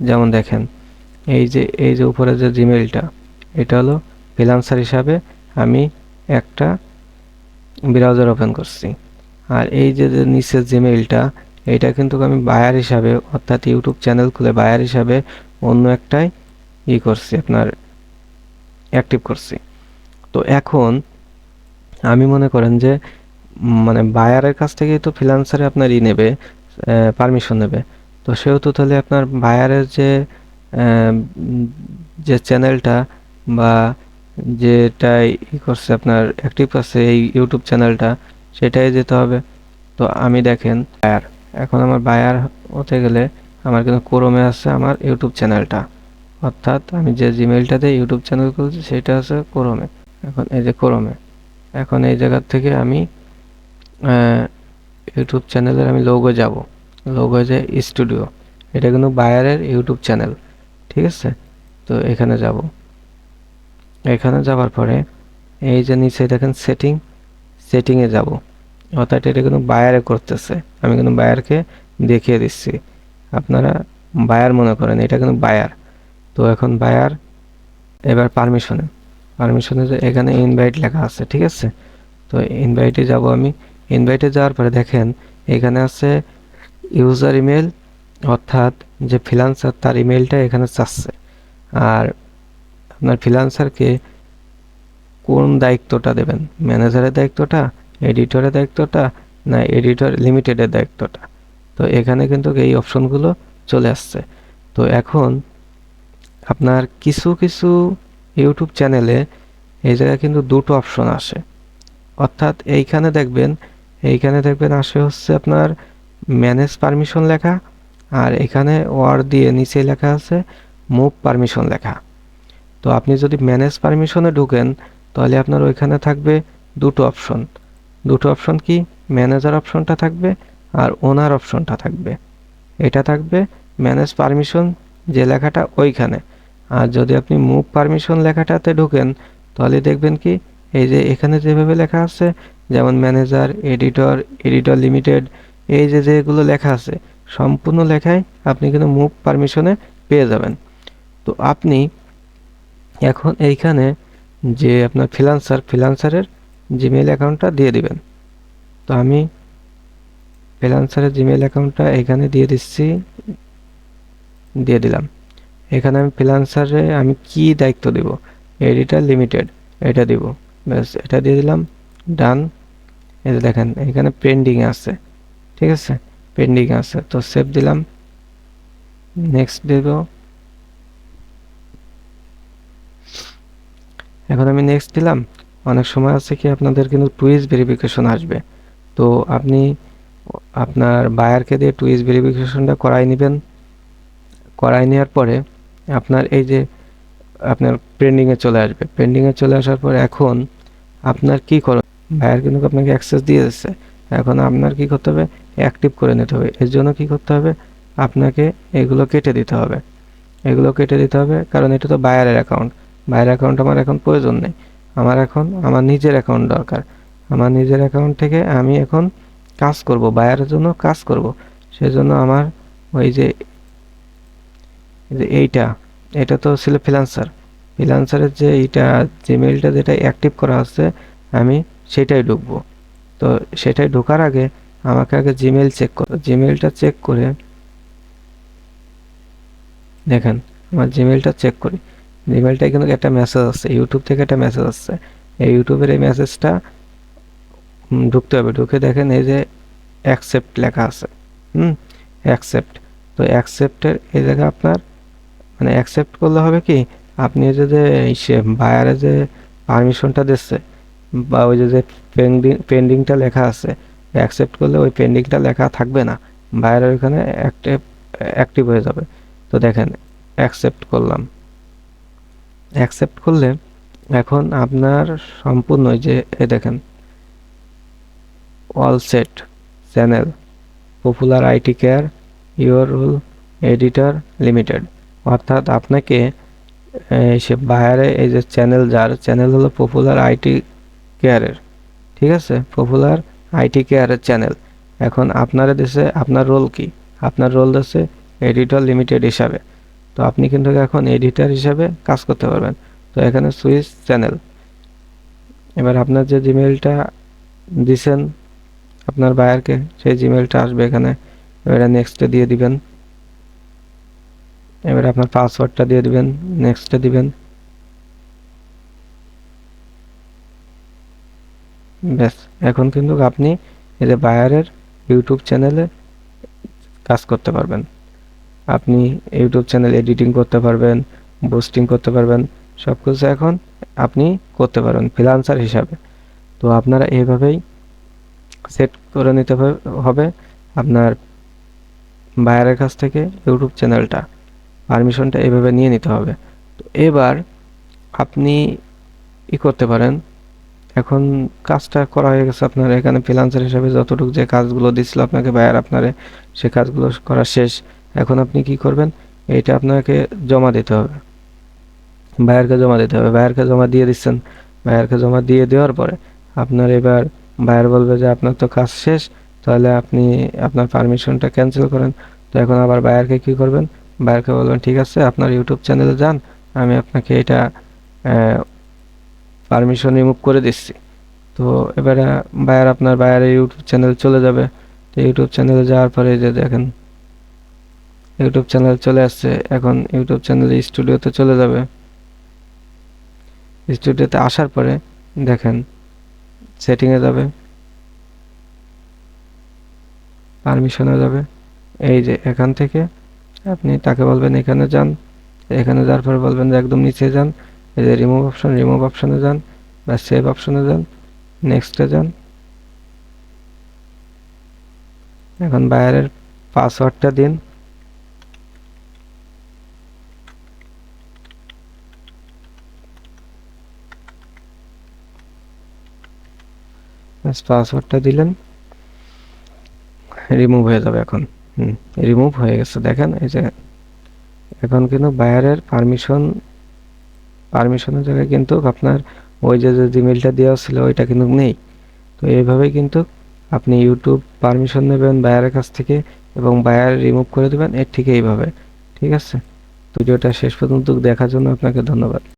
যেমন দেখেন এই যে উপরে যে জিমেইলটা, এটা হলো ফ্রিল্যান্সার হিসাবে আমি একটা ব্রাউজার ওপেন করছি। আর এই যে নিচের জিমেইলটা, এটা কিন্তু আমি বায়ার হিসাবে, অর্থাৎ ইউটিউব চ্যানেল খুলে বায়ার হিসাবে অন্য একটাই করছি, আপনার অ্যাক্টিভ করছি। তো এখন আমি মনে করেন যে মানে বায়ারের কাছ থেকেই তো ফ্রিল্যান্সারে আপনার নেবে, পারমিশন নেবে। তো সেহেতু তাহলে আপনার বায়ারের যে চ্যানেলটা বা যেটাই করছে আপনার অ্যাক্টিভ করছে এই ইউটিউব চ্যানেলটা, সেটাই যেতে হবে। তো আমি দেখেন বায়ার, এখন আমার বায়ার হতে গেলে আমার কিন্তু ক্রোমে আছে আমার ইউটিউব চ্যানেলটা, অর্থাৎ আমি যে জিমেইলটাতে ইউটিউব চ্যানেল খুলছি সেটা আছে ক্রোমে। এখন এই যে ক্রোমে, এখন এই জায়গা থেকে আমি ইউটিউব চ্যানেলের আমি লোগো যাব, লোগো যে স্টুডিও, এটা কিন্তু বায়ারের ইউটিউব চ্যানেল, ঠিক আছে। তো এখানে যাব, এখানে যাওয়ার পরে এই যে নিচে দেখেন সেটিংয়ে যাব, অর্থাৎ এটা কিন্তু বায়ারে করতেছে, আমি কিন্তু বায়ারকে দেখিয়ে দিচ্ছি, আপনারা বায়ার মনে করেন, এটা কিন্তু বায়ার। তো এখন বায়ার, এবার পারমিশনে যে এখানে ইনভাইট লেখা আছে, ঠিক আছে। তো ইনভাইটে যাব আমি, ইনভাইটে যাওয়ার পরে দেখেন এখানে আছে ইউজার ইমেল, অর্থাৎ যে ফ্রিল্যান্সার তার ইমেলটা এখানে চাচ্ছে। আর আপনার ফ্রিল্যান্সারকে কোন দায়িত্বটা দেবেন, ম্যানেজারের দায়িত্বটা, এডিটরের দায়িত্বটা, না এডিটর লিমিটেডের দায়িত্বটা। তো এখানে কিন্তু এই অপশনগুলো চলে আসছে। তো এখন আপনার কিছু কিছু ইউটিউব চ্যানেলে এই জায়গায় কিন্তু দুটো অপশন আসে, অর্থাৎ এইখানে দেখবেন আসে হচ্ছে আপনার ম্যানেজ পারমিশন লেখা, আর এখানে ওয়ার দিয়ে নিচে লেখা আছে মুভ পারমিশন লেখা। তো আপনি যদি ম্যানেজ পারমিশনে ঢুকেন, তাহলে আপনার ওইখানে থাকবে দুটো অপশন কি, ম্যানেজার অপশনটা থাকবে আর ওনার অপশনটা থাকবে। এটা থাকবে ম্যানেজ পারমিশন যে লেখাটা ওইখানে। আর যদি আপনি মুভ পারমিশন লেখাটাতে ঢোকেন, তাহলে দেখবেন কি এই যে এখানে যেভাবে লেখা আছে, যেমন ম্যানেজার, এডিটর লিমিটেড, এই যে যেগুলো লেখা আছে সম্পূর্ণ লেখাই আপনি কিন্তু মুভ পারমিশনে পেয়ে যাবেন। তো আপনি এখন এইখানে যে আপনার ফ্রিল্যান্সারের জিমেইল অ্যাকাউন্টটা দিয়ে দিবেন। তো আমি ফ্রিল্যান্সারের জিমেইল অ্যাকাউন্টটা এখানে দিয়ে দিলাম। এখানে আমি ফ্রিল্যান্সারে আমি কি দায়িত্ব দেব, এডিটর লিমিটেড এটা দিব, ব্যাস এটা দিয়ে দিলাম, ডান। এই যে দেখেন এখানে পেন্ডিং আছে, ঠিক আছে, পেন্ডিং আছে। তো সেভ দিলাম, নেক্সট দেব। এখন আমি নেক্সট দিলাম। অনেক সময় আছে কি আপনাদের কিন্তু টুইস ভেরিফিকেশন আসবে, তো আপনি আপনার বায়ারকে দিয়ে টুইস ভেরিফিকেশনটা করাই নেবেন। করাই নেওয়ার পরে আপনার এই যে আপনার পেন্ডিংয়ে চলে আসবে, পেন্ডিংয়ে চলে আসার পর এখন আপনার কি করণ, বায়ার কিন্তু আপনাকে অ্যাক্সেস দিয়ে দিচ্ছে, এখন আপনার কি করতে হবে, অ্যাক্টিভ করে নিতে হবে। এর জন্য কি করতে হবে, আপনাকে এগুলো কেটে দিতে হবে, এগুলো কেটে দিতে হবে, কারণ এটা তো বায়ারের অ্যাকাউন্ট, বায়ার অ্যাকাউন্ট আমার এখন প্রয়োজন নেই, আমার এখন আমার নিজের অ্যাকাউন্ট দরকার। আমার নিজের অ্যাকাউন্ট থেকে আমি এখন কাজ করব, বায়ারের জন্য কাজ করব। সেজন্য আমার ওই যে এইটা, এটা তো ছিল ফ্রিল্যান্সারের যে এইটা জিমেইলটা যেটা অ্যাক্টিভ করা আছে, আমি সেটাই ঢুকবো। তো সেটাই ঢোকার আগে আমাকে আগে জিমেইলটা চেক করে দেখেন, আমার জিমেইলটা চেক করি। জিমেইলটায় কিন্তু একটা মেসেজ আসছে, ইউটিউব থেকে একটা মেসেজ আসছে। এই ইউটিউবের এই মেসেজটা ঢুকতে হবে, ঢুকে দেখেন এই যে অ্যাকসেপ্ট লেখা আছে, অ্যাকসেপ্ট। তো অ্যাকসেপ্টের এই জায়গায় আপনার মানে অ্যাকসেপ্ট করলে হবে কি, আপনি যে যে সে বায়ারে যে পারমিশনটা দিচ্ছে বা ওই যে পেন্ডিংটা লেখা আছে, অ্যাকসেপ্ট করলে ওই পেন্ডিংটা লেখা থাকবে না, বায়ারের ওখানে অ্যাক্টিভ হয়ে যাবে। তো দেখেন অ্যাকসেপ্ট করলাম, অ্যাকসেপ্ট করলে এখন আপনার সম্পূর্ণ যে এ দেখেন all set channel popular IT care your role editor limited, অর্থাৎ আপনাকে সে বায়ারে এই যে যার চ্যানেল হলো পপুলার আইটি কেয়ারের, ঠিক আছে, পপুলার আইটি কেয়ারের চ্যানেল। এখন আপনার দেশে আপনার রোল কি, আপনার রোল দেশে এডিটর লিমিটেড হিসাবে। তো আপনি কিন্তু এখন এডিটর হিসেবে কাজ করতে পারবেন। তো এখানে সুইচ চ্যানেল, এবার আপনার যে জিমেইলটা দিছেন আপনার বায়ারকে, সেই জিমেইলটা আসবে এখানে। এবারে নেক্সটে দিয়ে দিবেন। এবারে আপনার পাসওয়ার্ডটা দিয়ে দিবেন, নেক্সটে দিবেন। ব্যাস, এখন কিন্তু আপনি এই যে বায়ারের ইউটিউব চ্যানেলে কাজ করতে পারবেন। আপনি ইউটিউব চ্যানেল এডিটিং করতে পারবেন, বুস্টিং করতে পারবেন, সব কিছু এখন আপনি করতে পারবেন ফ্রিল্যান্সার হিসাবে। তো আপনারা এইভাবেই সেট করে নিতে হবে আপনার বায়ারের কাছ থেকে ইউটিউব চ্যানেলটা, পারমিশনটা এইভাবে নিয়ে নিতে হবে। তো এবার আপনি করতে পারেন, এখন কাজটা করা হয়ে গেছে আপনার। এখানে ফ্রিল্যান্সার হিসাবে যতটুকু যে কাজগুলো দিছিল আপনাকে বায়ার আপনারে, সে কাজগুলো করা শেষ। এখন আপনি কি করবেন, এইটা আপনাকে জমা দিতে হবে, বায়ারকে জমা দিতে হবে। বায়ারকে জমা দিয়ে দিচ্ছেন, বায়ারকে জমা দিয়ে দেওয়ার পরে আপনার এবার বায়ার বলবে যে আপনার তো কাজ শেষ, তাহলে আপনি আপনার পারমিশনটা ক্যান্সেল করেন। তো এখন আবার বায়ারকে কি করবেন, বায়ারকে বলবেন ঠিক আছে আপনার ইউটিউব চ্যানেলে যান, আমি আপনাকে এটা পারমিশন রিমুভ করে দিচ্ছি। তো এবারে বায়ার আপনার বায়ারের ইউটিউব চ্যানেল চলে যাবে। তো ইউটিউব চ্যানেলে যাওয়ার পরে যে দেখেন ইউটিউব চ্যানেল চলে আসছে। এখন ইউটিউব চ্যানেলে স্টুডিওতে চলে যাবে। স্টুডিওতে আসার পরে দেখেন সেটিংয়ে যাবে, পারমিশনে যাবে। এই যে এখান থেকে আপনি তাকে বলবেন এখানে যান, এখানে যাওয়ার পরে বলবেন যে একদম নিচে যান, এই যে রিমুভ অপশন, রিমুভ অপশনে যান বা সেভ অপশনে যান, নেক্সটে যান। এখন বায়ারের পাসওয়ার্ডটা দিন। পাসওয়ার্ডটা দিলেন, রিমুভ হয়ে যাবে এখন। রিমুভ হয়ে গেছে দেখেন, এই যে এখন কিন্তু বায়ারের পারমিশনের জায়গায় কিন্তু আপনার ওই যে যে জিমেইলটা দেওয়া ছিল ওইটা কিন্তু নেই। তো এইভাবেই কিন্তু আপনি ইউটিউব পারমিশন নেবেন বায়ারের কাছ থেকে এবং বায়ার রিমুভ করে দেবেন এর ঠিক এইভাবে। ঠিক আছে, তো ভিডিওটা শেষ পর্যন্ত দেখার জন্য আপনাকে ধন্যবাদ।